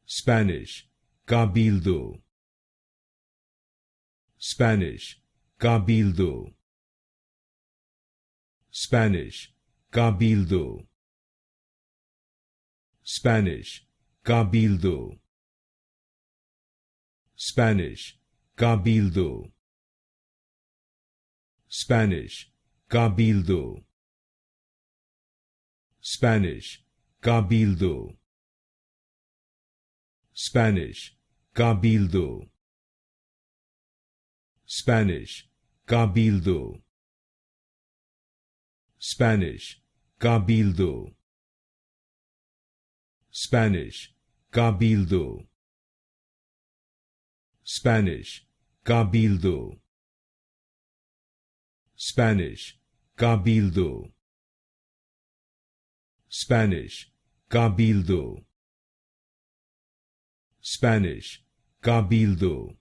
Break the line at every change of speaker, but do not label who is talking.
Spanish, Cabildo. Spanish, Cabildo. Spanish, Cabildo. Spanish, Cabildo. Spanish, Cabildo. Spanish, Cabildo. Spanish, Cabildo. Spanish, Cabildo. Spanish, Cabildo. Spanish, Cabildo. Spanish, Cabildo. Spanish, Cabildo. Spanish, Cabildo. Spanish, Cabildo. Spanish, Cabildo.